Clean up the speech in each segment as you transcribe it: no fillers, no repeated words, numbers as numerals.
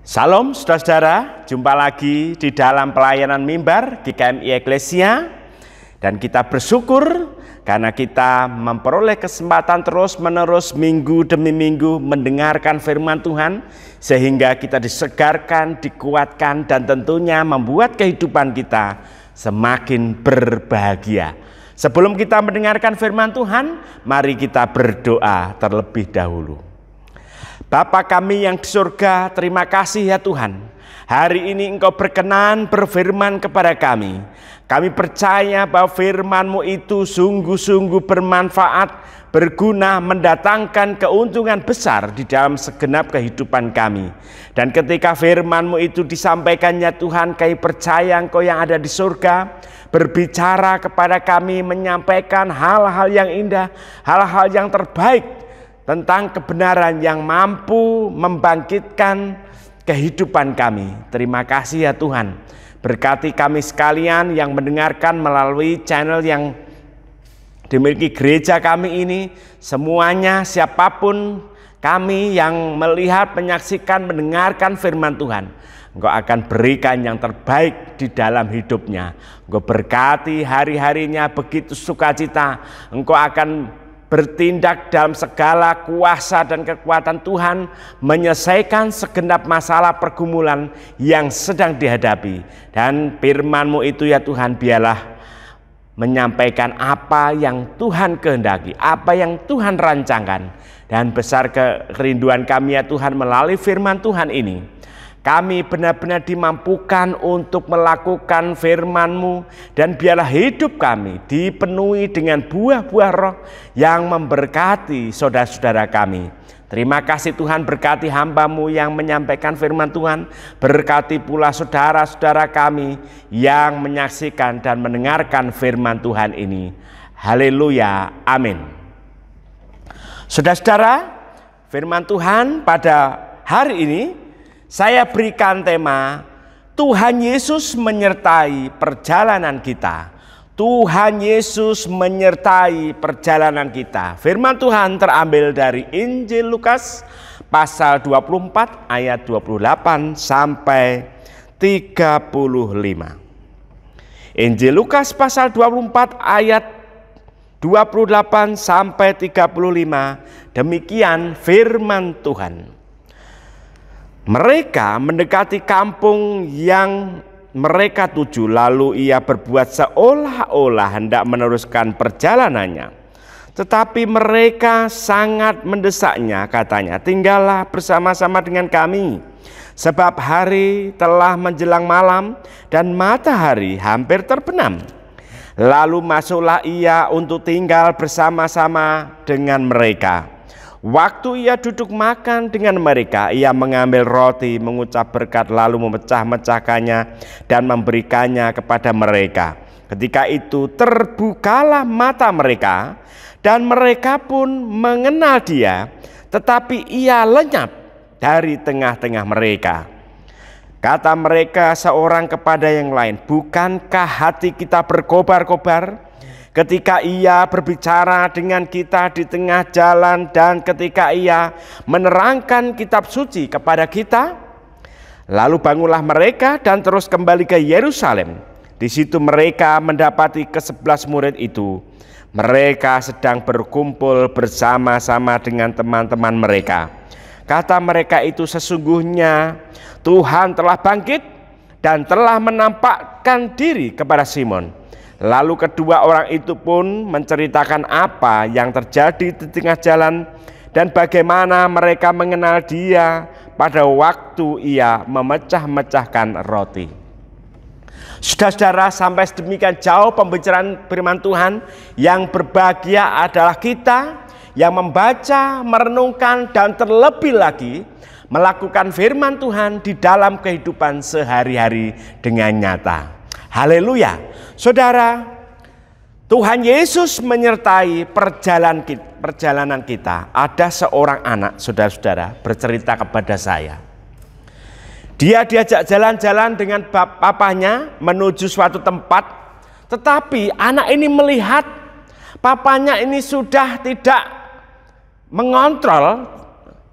Salam saudara-saudara, jumpa lagi di dalam pelayanan mimbar GKMI Eklesia. Dan kita bersyukur karena kita memperoleh kesempatan terus-menerus minggu demi minggu mendengarkan firman Tuhan, sehingga kita disegarkan, dikuatkan, dan tentunya membuat kehidupan kita semakin berbahagia. Sebelum kita mendengarkan firman Tuhan, mari kita berdoa terlebih dahulu. Bapa kami yang di surga, terima kasih ya Tuhan. Hari ini Engkau berkenan berfirman kepada kami. Kami percaya bahwa firman-Mu itu sungguh-sungguh bermanfaat, berguna, mendatangkan keuntungan besar di dalam segenap kehidupan kami. Dan ketika firman-Mu itu disampaikannya Tuhan, kami percaya Engkau yang ada di surga berbicara kepada kami, menyampaikan hal-hal yang indah, hal-hal yang terbaik tentang kebenaran yang mampu membangkitkan kehidupan kami. Terima kasih ya Tuhan. Berkati kami sekalian yang mendengarkan melalui channel yang dimiliki gereja kami ini. Semuanya, siapapun kami yang melihat, menyaksikan, mendengarkan firman Tuhan, Engkau akan berikan yang terbaik di dalam hidupnya. Engkau berkati hari-harinya begitu sukacita. Engkau akan bertindak dalam segala kuasa dan kekuatan Tuhan, menyelesaikan segenap masalah pergumulan yang sedang dihadapi. Dan firman-Mu itu ya Tuhan, biarlah menyampaikan apa yang Tuhan kehendaki, apa yang Tuhan rancangkan. Dan besar kerinduan kami ya Tuhan, melalui firman Tuhan ini kami benar-benar dimampukan untuk melakukan firman-Mu, dan biarlah hidup kami dipenuhi dengan buah-buah roh yang memberkati saudara-saudara kami. Terima kasih Tuhan, berkati hamba-Mu yang menyampaikan firman Tuhan, berkati pula saudara-saudara kami yang menyaksikan dan mendengarkan firman Tuhan ini. Haleluya, amin. Saudara-saudara, firman Tuhan pada hari ini saya berikan tema Tuhan Yesus menyertai perjalanan kita. Tuhan Yesus menyertai perjalanan kita. Firman Tuhan terambil dari Injil Lukas pasal 24 ayat 28 sampai 35. Injil Lukas pasal 24 ayat 28 sampai 35. Demikian firman Tuhan. Mereka mendekati kampung yang mereka tuju, lalu ia berbuat seolah-olah hendak meneruskan perjalanannya. Tetapi mereka sangat mendesaknya, katanya, "Tinggallah bersama-sama dengan kami, sebab hari telah menjelang malam dan matahari hampir terbenam." Lalu masuklah ia untuk tinggal bersama-sama dengan mereka. Waktu ia duduk makan dengan mereka, ia mengambil roti, mengucap berkat, lalu memecah-mecahkannya dan memberikannya kepada mereka. Ketika itu terbukalah mata mereka, dan mereka pun mengenal dia, tetapi ia lenyap dari tengah-tengah mereka. Kata mereka seorang kepada yang lain, "Bukankah hati kita berkobar-kobar ketika ia berbicara dengan kita di tengah jalan dan ketika ia menerangkan kitab suci kepada kita?" Lalu bangunlah mereka dan terus kembali ke Yerusalem. Di situ mereka mendapati ke-11 murid itu. Mereka sedang berkumpul bersama-sama dengan teman-teman mereka. Kata mereka itu, "Sesungguhnya Tuhan telah bangkit dan telah menampakkan diri kepada Simon." Lalu kedua orang itu pun menceritakan apa yang terjadi di tengah jalan dan bagaimana mereka mengenal dia pada waktu ia memecah-mecahkan roti. Saudara-saudara, sampai sedemikian jauh pembicaraan firman Tuhan. Yang berbahagia adalah kita yang membaca, merenungkan, dan terlebih lagi melakukan firman Tuhan di dalam kehidupan sehari-hari dengan nyata. Haleluya. Saudara, Tuhan Yesus menyertai perjalanan kita. Ada seorang anak, saudara-saudara, bercerita kepada saya. Dia diajak jalan-jalan dengan papanya menuju suatu tempat, tetapi anak ini melihat papanya ini sudah tidak mengontrol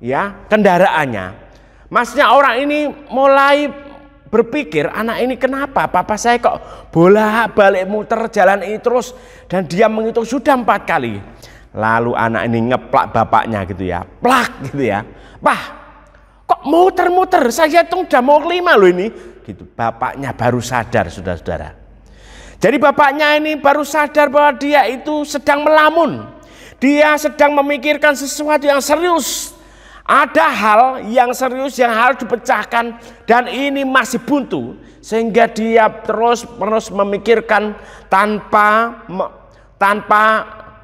ya kendaraannya. Maksudnya orang ini mulai berpikir, anak ini kenapa papa saya kok bolak-balik muter jalan ini terus, dan dia menghitung sudah 4 kali. Lalu anak ini ngeplak bapaknya gitu ya, plak gitu ya, "Pah, kok muter-muter, saya hitung udah mau 5 loh ini." Gitu. Bapaknya baru sadar, saudara-saudara. Jadi bapaknya ini baru sadar bahwa dia itu sedang melamun. Dia sedang memikirkan sesuatu yang serius. Ada hal yang serius yang harus dipecahkan dan ini masih buntu, sehingga dia terus memikirkan tanpa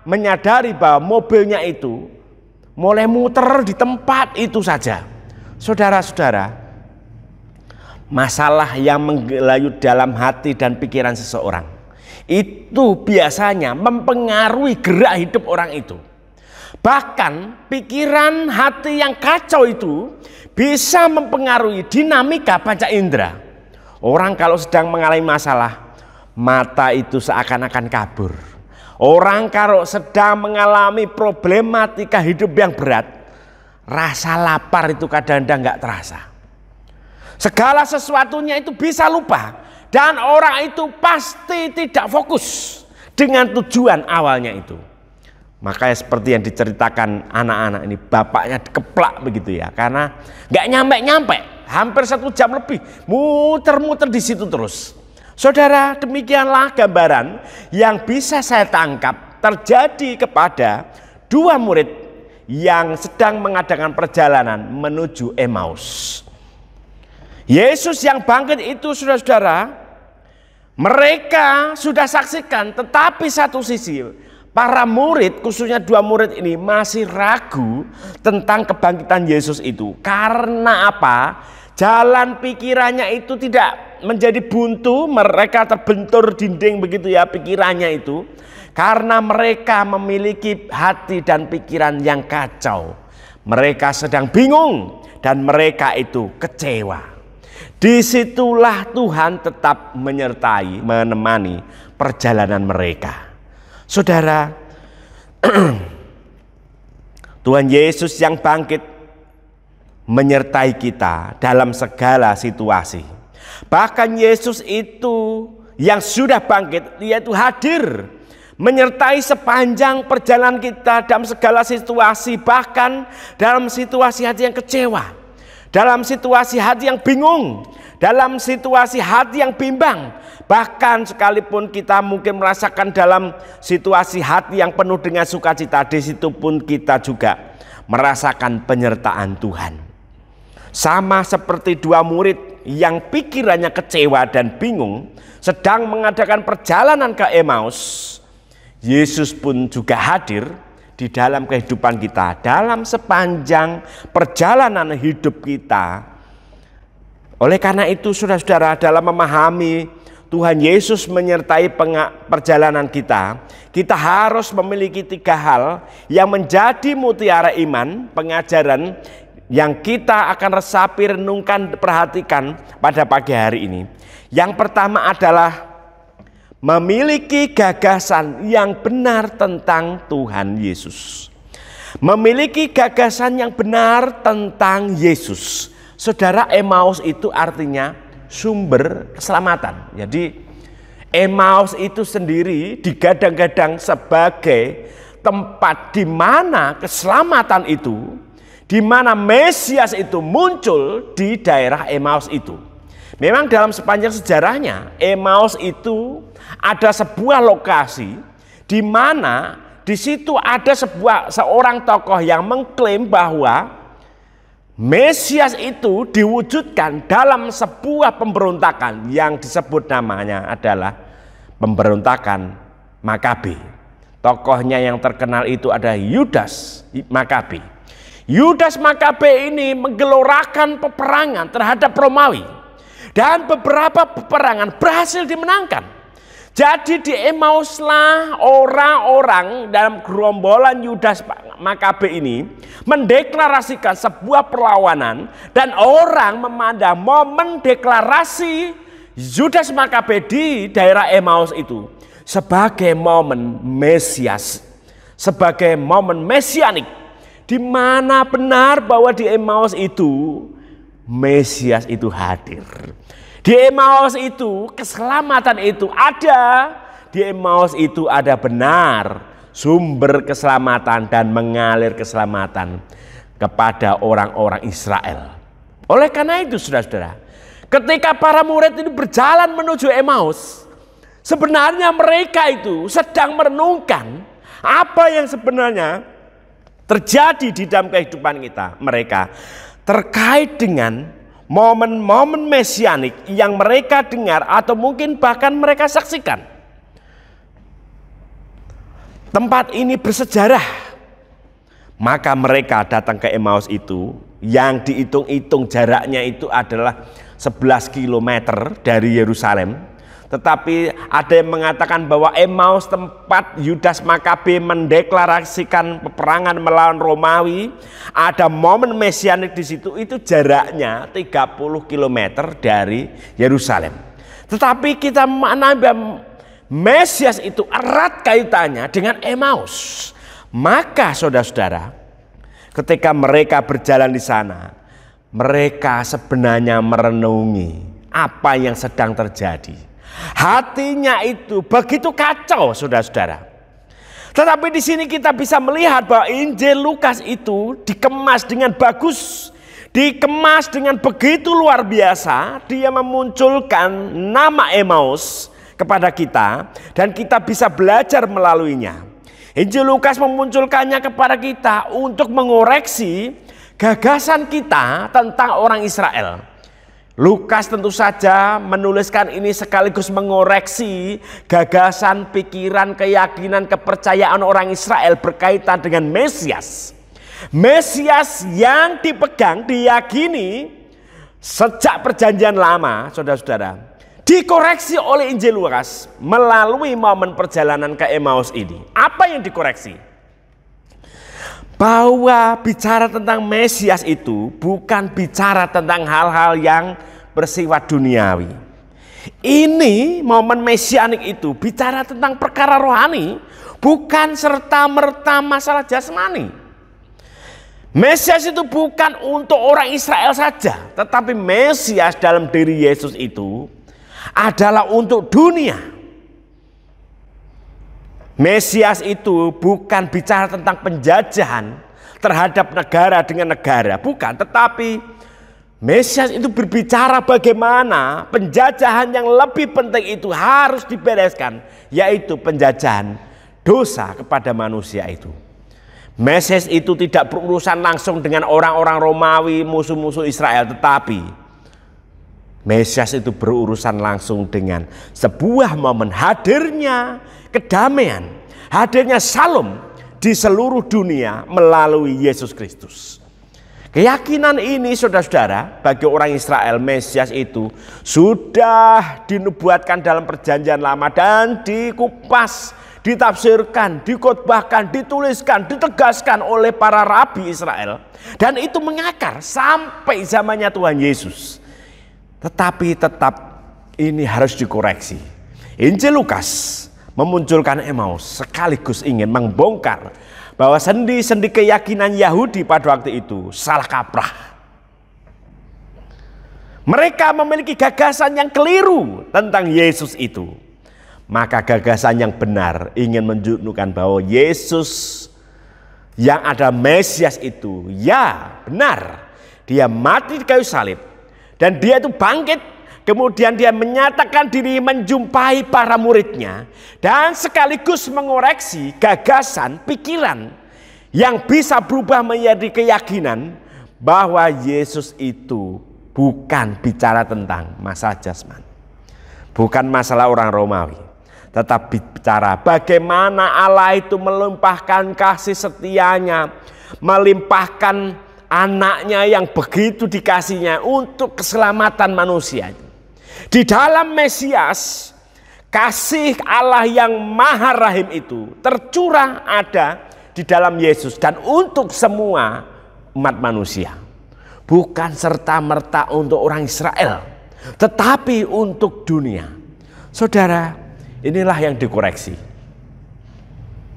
menyadari bahwa mobilnya itu mulai muter di tempat itu saja. Saudara-saudara, masalah yang menggelayut dalam hati dan pikiran seseorang itu biasanya mempengaruhi gerak hidup orang itu. Bahkan pikiran hati yang kacau itu bisa mempengaruhi dinamika panca indera. Orang kalau sedang mengalami masalah, mata itu seakan-akan kabur. Orang kalau sedang mengalami problematika hidup yang berat, rasa lapar itu kadang-kadang nggak terasa. Segala sesuatunya itu bisa lupa, dan orang itu pasti tidak fokus dengan tujuan awalnya itu. Makanya seperti yang diceritakan anak-anak ini, bapaknya dikeplak begitu ya, karena nggak nyampe-nyampe, hampir 1 jam lebih muter-muter di situ terus. Saudara, demikianlah gambaran yang bisa saya tangkap terjadi kepada 2 murid yang sedang mengadakan perjalanan menuju Emmaus. Yesus yang bangkit itu, saudara-saudara, mereka sudah saksikan, tetapi satu sisi para murid, khususnya 2 murid ini masih ragu tentang kebangkitan Yesus itu. Karena apa? Jalan pikirannya itu tidak menjadi buntu, mereka terbentur dinding begitu ya pikirannya itu. Karena mereka memiliki hati dan pikiran yang kacau. Mereka sedang bingung dan mereka itu kecewa. Disitulah Tuhan tetap menyertai, menemani perjalanan mereka. Saudara, Tuhan Yesus yang bangkit menyertai kita dalam segala situasi. Bahkan Yesus itu yang sudah bangkit, dia itu hadir menyertai sepanjang perjalanan kita dalam segala situasi, bahkan dalam situasi hati yang kecewa, dalam situasi hati yang bingung, dalam situasi hati yang bimbang. Bahkan sekalipun kita mungkin merasakan dalam situasi hati yang penuh dengan sukacita, di situ pun kita juga merasakan penyertaan Tuhan. Sama seperti 2 murid yang pikirannya kecewa dan bingung sedang mengadakan perjalanan ke Emmaus, Yesus pun juga hadir di dalam kehidupan kita, dalam sepanjang perjalanan hidup kita. Oleh karena itu, saudara-saudara, dalam memahami Tuhan Yesus menyertai perjalanan kita, kita harus memiliki 3 hal yang menjadi mutiara iman, pengajaran yang kita akan resapi, renungkan, perhatikan pada pagi hari ini. Yang pertama adalah memiliki gagasan yang benar tentang Tuhan Yesus. Memiliki gagasan yang benar tentang Yesus. Saudara, Emmaus itu artinya sumber keselamatan. Jadi Emmaus itu sendiri digadang-gadang sebagai tempat di mana keselamatan itu, di mana Mesias itu muncul di daerah Emmaus itu. Memang dalam sepanjang sejarahnya Emmaus itu ada sebuah lokasi di mana di situ ada seorang tokoh yang mengklaim bahwa Mesias itu diwujudkan dalam sebuah pemberontakan yang disebut namanya adalah pemberontakan Makabe. Tokohnya yang terkenal itu ada Yudas Makabe. Yudas Makabe ini menggelorakan peperangan terhadap Romawi, dan beberapa peperangan berhasil dimenangkan. Jadi di Emmauslah orang-orang dalam gerombolan Yudas Makabe ini mendeklarasikan sebuah perlawanan, dan orang memandang momen deklarasi Yudas Makabe di daerah Emmaus itu sebagai momen Mesias, sebagai momen mesianik, di mana benar bahwa di Emmaus itu Mesias itu hadir. Di Emmaus itu keselamatan itu ada. Di Emmaus itu ada benar sumber keselamatan dan mengalir keselamatan kepada orang-orang Israel. Oleh karena itu saudara-saudara, ketika para murid ini berjalan menuju Emmaus, sebenarnya mereka itu sedang merenungkan apa yang sebenarnya terjadi di dalam kehidupan mereka terkait dengan momen-momen mesianik yang mereka dengar atau mungkin bahkan mereka saksikan. Tempat ini bersejarah. Maka mereka datang ke Emmaus itu yang dihitung-hitung jaraknya itu adalah 11 km dari Yerusalem. Tetapi ada yang mengatakan bahwa Emmaus tempat Yudas Makabe mendeklarasikan peperangan melawan Romawi, ada momen mesianik di situ, itu jaraknya 30 km dari Yerusalem. Tetapi kita menambah Mesias itu erat kaitannya dengan Emmaus. Maka saudara-saudara, ketika mereka berjalan di sana, mereka sebenarnya merenungi apa yang sedang terjadi. Hatinya itu begitu kacau, saudara-saudara. Tetapi di sini kita bisa melihat bahwa Injil Lukas itu dikemas dengan bagus, dikemas dengan begitu luar biasa. Dia memunculkan nama Emmaus kepada kita dan kita bisa belajar melaluinya. Injil Lukas memunculkannya kepada kita untuk mengoreksi gagasan kita tentang orang Israel. Lukas tentu saja menuliskan ini sekaligus mengoreksi gagasan, pikiran, keyakinan, kepercayaan orang Israel berkaitan dengan Mesias. Mesias yang dipegang, diyakini sejak perjanjian lama, saudara-saudara, dikoreksi oleh Injil Lukas melalui momen perjalanan ke Emmaus ini. Apa yang dikoreksi? Bahwa bicara tentang Mesias itu bukan bicara tentang hal-hal yang bersifat duniawi. Ini momen mesianik itu bicara tentang perkara rohani, bukan serta-merta masalah jasmani. Mesias itu bukan untuk orang Israel saja, tetapi Mesias dalam diri Yesus itu adalah untuk dunia. Mesias itu bukan bicara tentang penjajahan terhadap negara dengan negara, bukan, tetapi Mesias itu berbicara bagaimana penjajahan yang lebih penting itu harus dibereskan, yaitu penjajahan dosa kepada manusia itu. Mesias itu tidak berurusan langsung dengan orang-orang Romawi, musuh-musuh Israel, tetapi Mesias itu berurusan langsung dengan sebuah momen hadirnya kedamaian, hadirnya Shalom di seluruh dunia melalui Yesus Kristus. Keyakinan ini saudara-saudara bagi orang Israel, Mesias itu sudah dinubuatkan dalam perjanjian lama dan dikupas, ditafsirkan, dikotbahkan, dituliskan, ditegaskan oleh para rabi Israel. Dan itu mengakar sampai zamannya Tuhan Yesus. Tetapi tetap ini harus dikoreksi. Injil Lukas memunculkan Emmaus sekaligus ingin membongkar bahwa sendi-sendi keyakinan Yahudi pada waktu itu salah kaprah. Mereka memiliki gagasan yang keliru tentang Yesus itu. Maka gagasan yang benar ingin menunjukkan bahwa Yesus yang ada Mesias itu, ya benar, dia mati di kayu salib dan dia itu bangkit. Kemudian dia menyatakan diri menjumpai para muridnya dan sekaligus mengoreksi gagasan, pikiran yang bisa berubah menjadi keyakinan bahwa Yesus itu bukan bicara tentang masalah jasmani, bukan masalah orang Romawi, tetapi bicara bagaimana Allah itu melimpahkan kasih setianya, melimpahkan anaknya yang begitu dikasihnya untuk keselamatan manusia. Di dalam Mesias, kasih Allah yang maha rahim itu tercurah ada di dalam Yesus dan untuk semua umat manusia. Bukan serta-merta untuk orang Israel, tetapi untuk dunia. Saudara, inilah yang dikoreksi.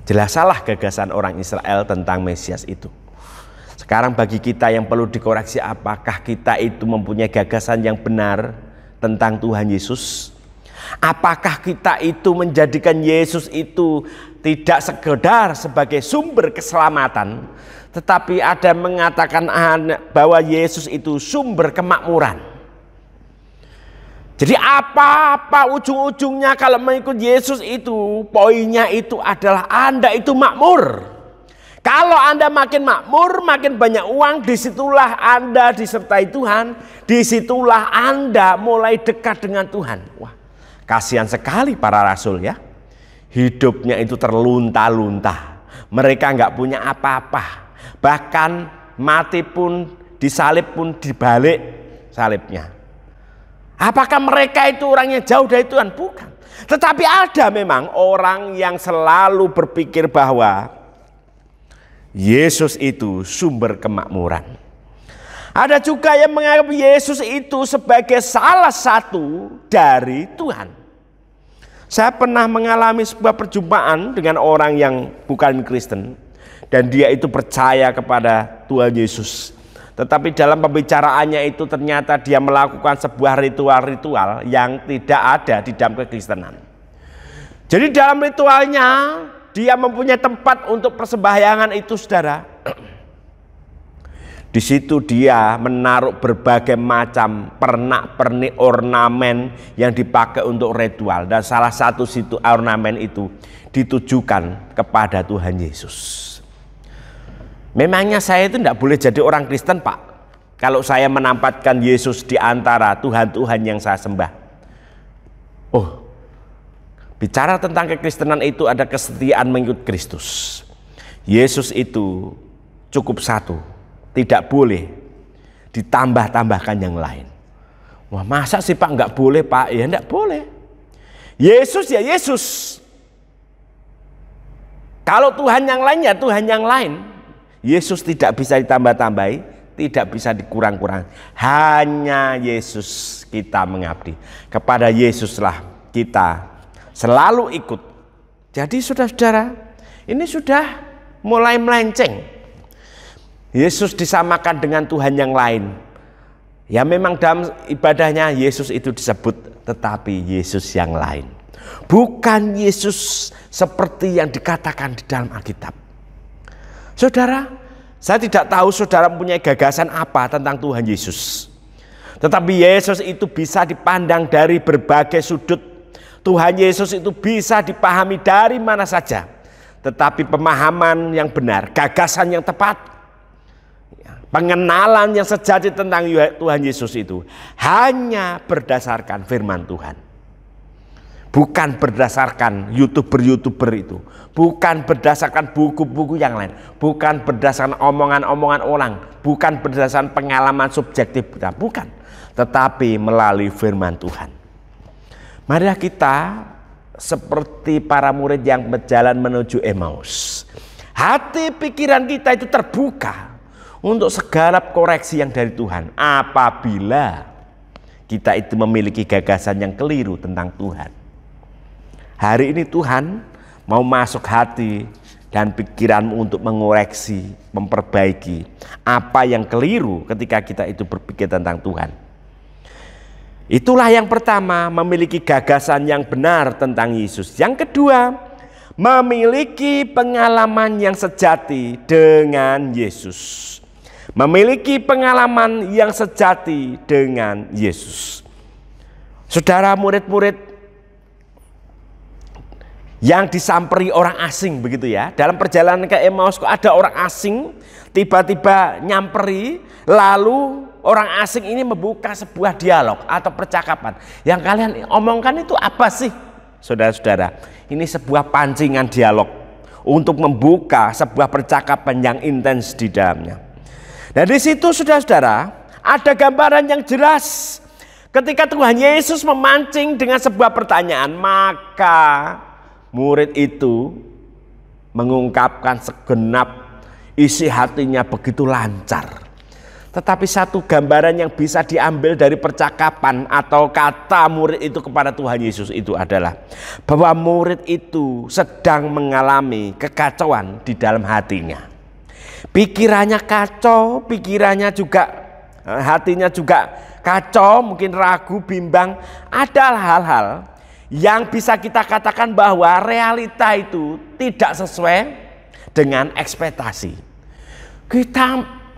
Jelas salah gagasan orang Israel tentang Mesias itu. Sekarang bagi kita yang perlu dikoreksi, apakah kita itu mempunyai gagasan yang benar tentang Tuhan Yesus? Apakah kita itu menjadikan Yesus itu tidak sekedar sebagai sumber keselamatan, tetapi ada mengatakan bahwa Yesus itu sumber kemakmuran. Jadi apa-apa ujung-ujungnya kalau mengikut Yesus itu, poinnya itu adalah Anda itu makmur. Kalau Anda makin makmur, makin banyak uang, disitulah Anda disertai Tuhan, disitulah Anda mulai dekat dengan Tuhan. Wah, kasihan sekali para rasul ya. Hidupnya itu terlunta-lunta. Mereka nggak punya apa-apa. Bahkan mati pun, disalib pun dibalik salibnya. Apakah mereka itu orang yang jauh dari Tuhan? Bukan. Tetapi ada memang orang yang selalu berpikir bahwa Yesus itu sumber kemakmuran. Ada juga yang menganggap Yesus itu sebagai salah satu dari Tuhan. Saya pernah mengalami sebuah perjumpaan dengan orang yang bukan Kristen, dan dia itu percaya kepada Tuhan Yesus. Tetapi dalam pembicaraannya itu ternyata dia melakukan sebuah ritual-ritual yang tidak ada di dalam kekristenan. Jadi dalam ritualnya dia mempunyai tempat untuk persembahyangan itu, saudara. Di situ dia menaruh berbagai macam pernak-pernik ornamen yang dipakai untuk ritual. Dan salah satu situ ornamen itu ditujukan kepada Tuhan Yesus. Memangnya saya itu tidak boleh jadi orang Kristen, Pak, kalau saya menampatkan Yesus di antara Tuhan-Tuhan yang saya sembah? Oh, bicara tentang kekristenan itu ada kesetiaan mengikut Kristus. Yesus itu cukup satu, tidak boleh ditambah-tambahkan yang lain. Wah, masa sih Pak nggak boleh, Pak? Ya nggak boleh. Yesus ya Yesus. Kalau Tuhan yang lain ya Tuhan yang lain. Yesus tidak bisa ditambah-tambahi, tidak bisa dikurang-kurang. Hanya Yesus kita mengabdi. Kepada Yesuslah kita selalu ikut. Jadi saudara-saudara, ini sudah mulai melenceng. Yesus disamakan dengan Tuhan yang lain. Ya memang dalam ibadahnya Yesus itu disebut, tetapi Yesus yang lain. Bukan Yesus seperti yang dikatakan di dalam Alkitab. Saudara, saya tidak tahu saudara mempunyai gagasan apa tentang Tuhan Yesus. Tetapi Yesus itu bisa dipandang dari berbagai sudut. Tuhan Yesus itu bisa dipahami dari mana saja. Tetapi pemahaman yang benar, gagasan yang tepat, pengenalan yang sejati tentang Tuhan Yesus itu hanya berdasarkan firman Tuhan. Bukan berdasarkan YouTuber-YouTuber itu. Bukan berdasarkan buku-buku yang lain. Bukan berdasarkan omongan-omongan orang. Bukan berdasarkan pengalaman subjektif kita. Bukan. Tetapi melalui firman Tuhan. Marilah kita seperti para murid yang berjalan menuju Emmaus. Hati pikiran kita itu terbuka untuk segala koreksi yang dari Tuhan. Apabila kita itu memiliki gagasan yang keliru tentang Tuhan. Hari ini Tuhan mau masuk hati dan pikiranmu untuk mengoreksi, memperbaiki apa yang keliru ketika kita itu berpikir tentang Tuhan. Itulah yang pertama, memiliki gagasan yang benar tentang Yesus. Yang kedua, memiliki pengalaman yang sejati dengan Yesus. Memiliki pengalaman yang sejati dengan Yesus. Saudara, murid-murid yang disamperi orang asing begitu ya. Dalam perjalanan ke Emmaus kok ada orang asing tiba-tiba nyamperi, lalu orang asing ini membuka sebuah dialog atau percakapan. Yang kalian omongkan itu apa sih? Saudara-saudara, ini sebuah pancingan dialog untuk membuka sebuah percakapan yang intens di dalamnya. Dan di situ saudara-saudara ada gambaran yang jelas. Ketika Tuhan Yesus memancing dengan sebuah pertanyaan, maka murid itu mengungkapkan segenap isi hatinya begitu lancar. Tetapi satu gambaran yang bisa diambil dari percakapan atau kata murid itu kepada Tuhan Yesus itu adalah bahwa murid itu sedang mengalami kekacauan di dalam hatinya. Pikirannya kacau, pikirannya juga, hatinya juga kacau, mungkin ragu, bimbang. Ada hal-hal yang bisa kita katakan bahwa realita itu tidak sesuai dengan ekspektasi. Kita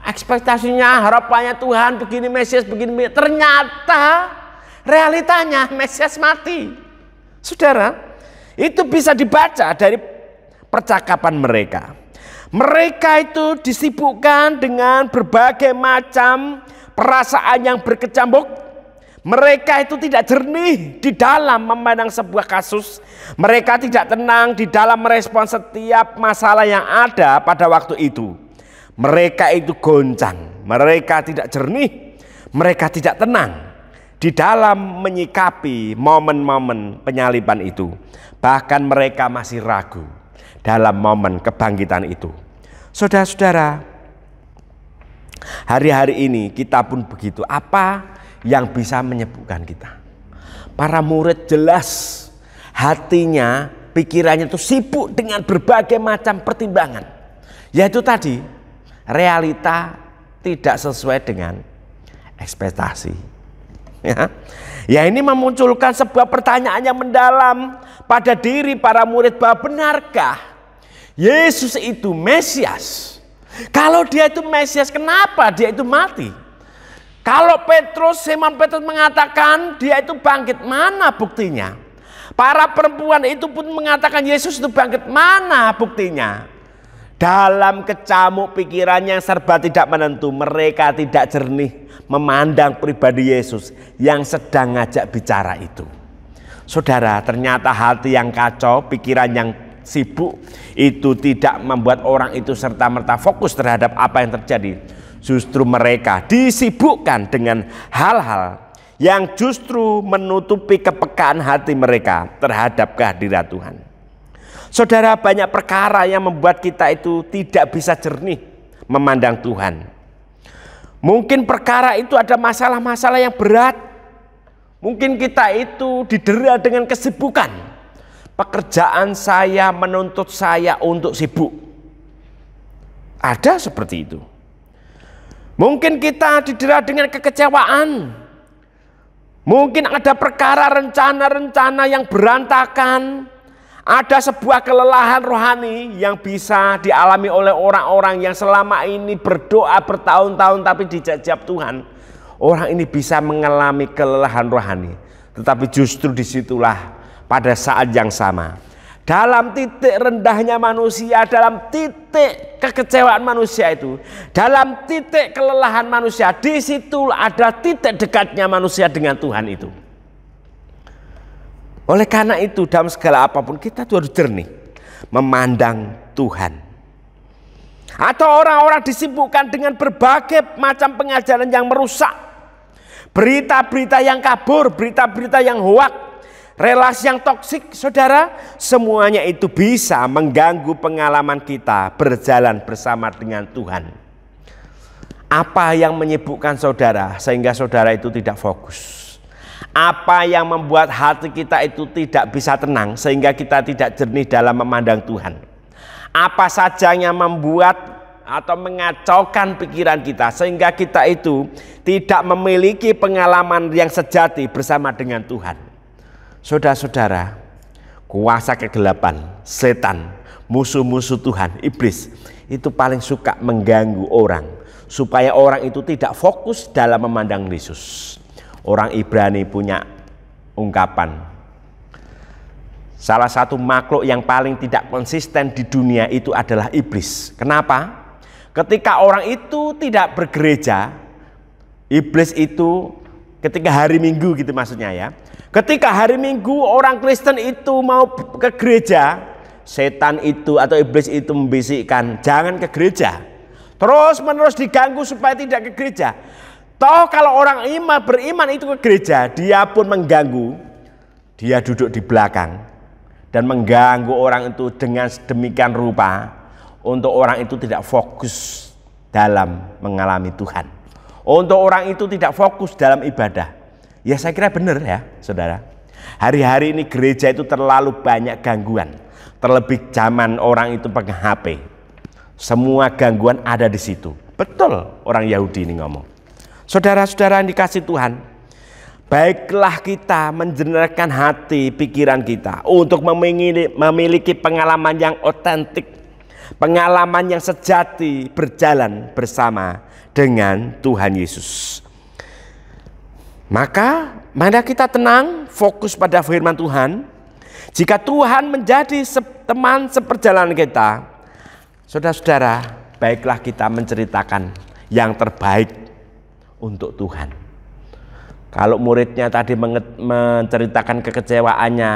ekspektasinya, harapannya Tuhan begini, Mesias begini, ternyata realitanya Mesias mati. Saudara, itu bisa dibaca dari percakapan mereka. Mereka itu disibukkan dengan berbagai macam perasaan yang berkecamuk. Mereka itu tidak jernih di dalam memandang sebuah kasus. Mereka tidak tenang di dalam merespon setiap masalah yang ada pada waktu itu. Mereka itu goncang, mereka tidak jernih, mereka tidak tenang di dalam menyikapi momen-momen penyaliban itu. Bahkan mereka masih ragu dalam momen kebangkitan itu. Saudara-saudara, hari-hari ini kita pun begitu. Apa yang bisa menyembuhkan kita? Para murid jelas hatinya, pikirannya itu sibuk dengan berbagai macam pertimbangan. Yaitu tadi, realita tidak sesuai dengan ekspektasi. Ya, ini memunculkan sebuah pertanyaan yang mendalam pada diri para murid, bahwa benarkah Yesus itu Mesias? Kalau dia itu Mesias, kenapa dia itu mati? Kalau Simon Petrus mengatakan dia itu bangkit, mana buktinya? Para perempuan itu pun mengatakan Yesus itu bangkit, mana buktinya? Dalam kecamuk pikirannya yang serba tidak menentu, mereka tidak jernih memandang pribadi Yesus yang sedang ngajak bicara itu. Saudara, ternyata hati yang kacau, pikiran yang sibuk itu tidak membuat orang itu serta-merta fokus terhadap apa yang terjadi. Justru mereka disibukkan dengan hal-hal yang justru menutupi kepekaan hati mereka terhadap kehadiran Tuhan. Saudara, banyak perkara yang membuat kita itu tidak bisa jernih memandang Tuhan. Mungkin perkara itu ada masalah-masalah yang berat. Mungkin kita itu didera dengan kesibukan. Pekerjaan saya menuntut saya untuk sibuk. Ada seperti itu. Mungkin kita didera dengan kekecewaan. Mungkin ada perkara rencana-rencana yang berantakan. Ada sebuah kelelahan rohani yang bisa dialami oleh orang-orang yang selama ini berdoa bertahun-tahun tapi dijajab Tuhan. Orang ini bisa mengalami kelelahan rohani. Tetapi justru disitulah pada saat yang sama, dalam titik rendahnya manusia, dalam titik kekecewaan manusia itu, dalam titik kelelahan manusia, di situ ada titik dekatnya manusia dengan Tuhan itu. Oleh karena itu, dalam segala apapun kita harus jernih memandang Tuhan. Atau orang-orang disibukkan dengan berbagai macam pengajaran yang merusak, berita-berita yang kabur, berita-berita yang hoak, relasi yang toksik. Saudara, semuanya itu bisa mengganggu pengalaman kita berjalan bersama dengan Tuhan. Apa yang menyibukkan saudara sehingga saudara itu tidak fokus? Apa yang membuat hati kita itu tidak bisa tenang sehingga kita tidak jernih dalam memandang Tuhan? Apa saja yang membuat atau mengacaukan pikiran kita sehingga kita itu tidak memiliki pengalaman yang sejati bersama dengan Tuhan? Saudara-saudara, kuasa kegelapan, setan, musuh-musuh Tuhan, iblis itu paling suka mengganggu orang supaya orang itu tidak fokus dalam memandang Yesus. Orang Ibrani punya ungkapan, salah satu makhluk yang paling tidak konsisten di dunia itu adalah iblis. Kenapa? Ketika orang itu tidak bergereja, iblis itu ketika hari Minggu gitu maksudnya ya. Ketika hari Minggu orang Kristen itu mau ke gereja, setan itu atau iblis itu membisikkan jangan ke gereja. Terus menerus diganggu supaya tidak ke gereja. Toh kalau orang beriman itu ke gereja, dia pun mengganggu. Dia duduk di belakang dan mengganggu orang itu dengan sedemikian rupa untuk orang itu tidak fokus dalam mengalami Tuhan. Untuk orang itu tidak fokus dalam ibadah. Ya saya kira benar ya saudara. Hari-hari ini gereja itu terlalu banyak gangguan. Terlebih zaman orang itu pegang HP. Semua gangguan ada di situ. Betul orang Yahudi ini ngomong. Saudara-saudara yang dikasih Tuhan, baiklah kita menjenerkan hati pikiran kita untuk memiliki pengalaman yang otentik, pengalaman yang sejati berjalan bersama dengan Tuhan Yesus. Maka mari kita tenang, fokus pada firman Tuhan. Jika Tuhan menjadi teman seperjalanan kita, saudara-saudara, baiklah kita menceritakan yang terbaik untuk Tuhan. Kalau muridnya tadi menceritakan kekecewaannya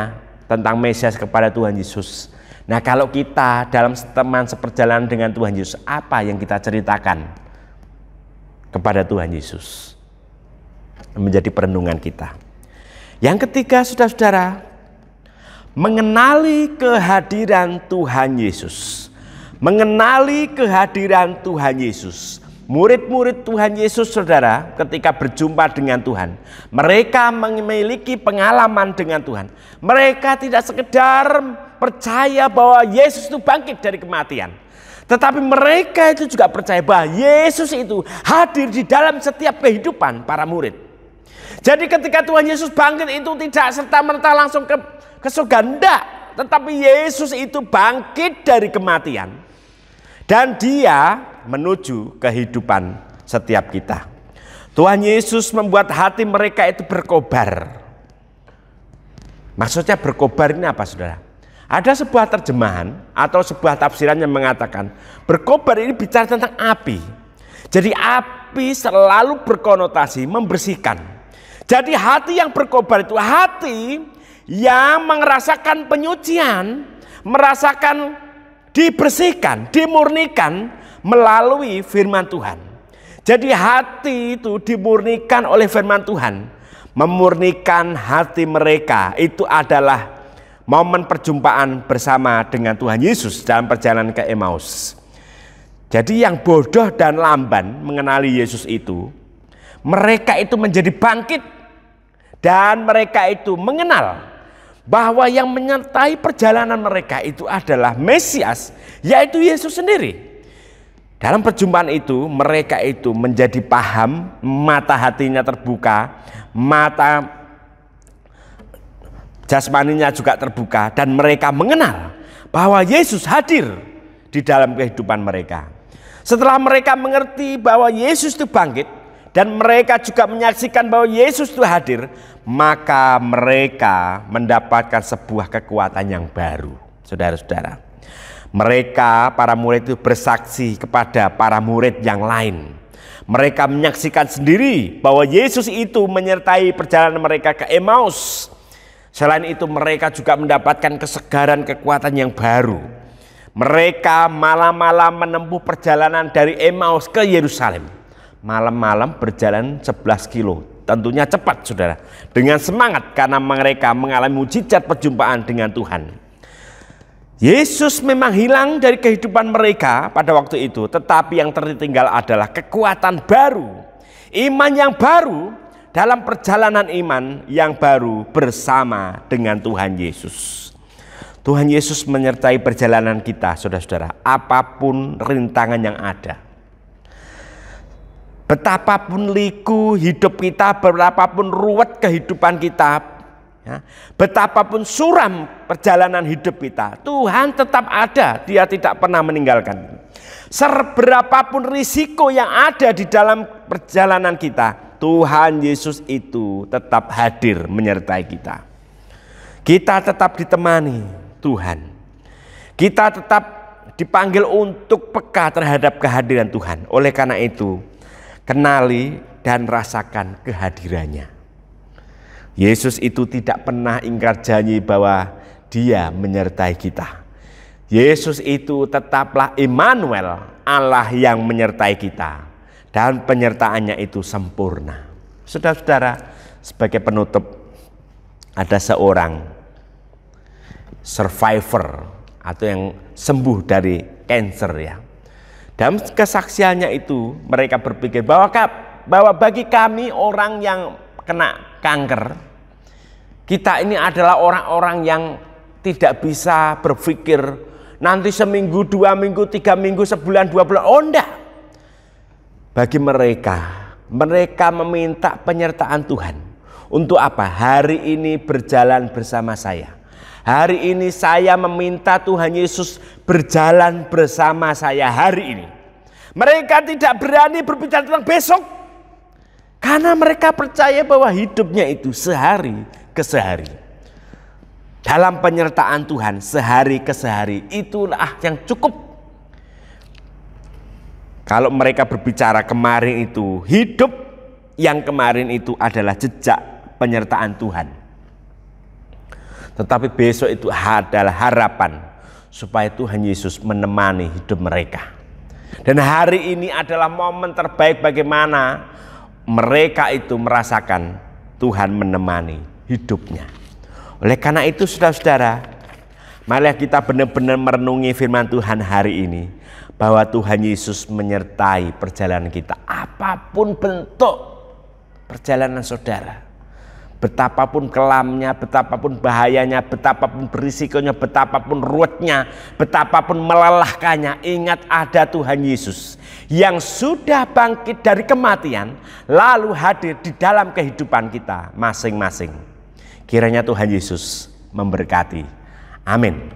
tentang Mesias kepada Tuhan Yesus. Nah, kalau kita dalam teman seperjalanan dengan Tuhan Yesus, apa yang kita ceritakan kepada Tuhan Yesus? Menjadi perenungan kita. Yang ketiga, saudara-saudara, mengenali kehadiran Tuhan Yesus. Mengenali kehadiran Tuhan Yesus. Murid-murid Tuhan Yesus, saudara, ketika berjumpa dengan Tuhan, mereka memiliki pengalaman dengan Tuhan. Mereka tidak sekedar percaya bahwa Yesus itu bangkit dari kematian, tetapi mereka itu juga percaya bahwa Yesus itu hadir di dalam setiap kehidupan para murid. Jadi ketika Tuhan Yesus bangkit itu tidak serta-merta langsung ke surga, enggak. Tetapi Yesus itu bangkit dari kematian. Dan dia menuju kehidupan setiap kita. Tuhan Yesus membuat hati mereka itu berkobar. Maksudnya berkobar ini apa, saudara? Ada sebuah terjemahan atau sebuah tafsiran yang mengatakan berkobar ini bicara tentang api. Jadi api selalu berkonotasi membersihkan. Jadi hati yang berkobar itu hati yang merasakan penyucian, merasakan dibersihkan, dimurnikan melalui firman Tuhan. Jadi hati itu dimurnikan oleh firman Tuhan. Memurnikan hati mereka itu adalah momen perjumpaan bersama dengan Tuhan Yesus dalam perjalanan ke Emmaus. Jadi yang bodoh dan lamban mengenali Yesus itu, mereka itu menjadi bangkit. Dan mereka itu mengenal bahwa yang menyertai perjalanan mereka itu adalah Mesias, yaitu Yesus sendiri. Dalam perjumpaan itu mereka itu menjadi paham, mata hatinya terbuka, mata jasmaninya juga terbuka, dan mereka mengenal bahwa Yesus hadir di dalam kehidupan mereka. Setelah mereka mengerti bahwa Yesus itu bangkit dan mereka juga menyaksikan bahwa Yesus itu hadir, maka mereka mendapatkan sebuah kekuatan yang baru. Saudara-saudara, mereka para murid itu bersaksi kepada para murid yang lain. Mereka menyaksikan sendiri bahwa Yesus itu menyertai perjalanan mereka ke Emmaus. Selain itu mereka juga mendapatkan kesegaran, kekuatan yang baru. Mereka malam-malam menempuh perjalanan dari Emmaus ke Yerusalem. Malam-malam berjalan 11 kilo. Tentunya cepat, saudara. Dengan semangat karena mereka mengalami mujizat perjumpaan dengan Tuhan. Yesus memang hilang dari kehidupan mereka pada waktu itu. Tetapi yang tertinggal adalah kekuatan baru. Iman yang baru dalam perjalanan iman yang baru bersama dengan Tuhan Yesus. Tuhan Yesus menyertai perjalanan kita, saudara-saudara. Apapun rintangan yang ada. Betapapun liku hidup kita, betapapun ruwet kehidupan kita, ya, betapapun suram perjalanan hidup kita, Tuhan tetap ada, dia tidak pernah meninggalkan. Seberapapun risiko yang ada di dalam perjalanan kita, Tuhan Yesus itu tetap hadir menyertai kita. Kita tetap ditemani Tuhan. Kita tetap dipanggil untuk peka terhadap kehadiran Tuhan. Oleh karena itu, kenali dan rasakan kehadirannya. Yesus itu tidak pernah ingkar janji bahwa dia menyertai kita. Yesus itu tetaplah Immanuel, Allah yang menyertai kita. Dan penyertaannya itu sempurna. Saudara-saudara, sebagai penutup, ada seorang survivor atau yang sembuh dari kanker, ya. Dalam kesaksiannya itu mereka berpikir bahwa bagi kami orang yang kena kanker, kita ini adalah orang-orang yang tidak bisa berpikir nanti seminggu, 2 minggu, 3 minggu, sebulan, 2 bulan. Oh enggak. Bagi mereka meminta penyertaan Tuhan. Untuk apa? Hari ini berjalan bersama saya. Hari ini saya meminta Tuhan Yesus berjalan bersama saya hari ini. Mereka tidak berani berbicara tentang besok. Karena mereka percaya bahwa hidupnya itu sehari ke sehari. Dalam penyertaan Tuhan sehari ke sehari, itulah yang cukup. Kalau mereka berbicara kemarin itu, hidup yang kemarin itu adalah jejak penyertaan Tuhan. Tetapi besok itu adalah harapan supaya Tuhan Yesus menemani hidup mereka. Dan hari ini adalah momen terbaik bagaimana mereka itu merasakan Tuhan menemani hidupnya. Oleh karena itu saudara-saudara, marilah kita benar-benar merenungi firman Tuhan hari ini, bahwa Tuhan Yesus menyertai perjalanan kita. Apapun bentuk perjalanan saudara, betapapun kelamnya, betapapun bahayanya, betapapun berisikonya, betapapun ruwetnya, betapapun melelahkannya, ingat ada Tuhan Yesus yang sudah bangkit dari kematian, lalu hadir di dalam kehidupan kita masing-masing. Kiranya Tuhan Yesus memberkati. Amin.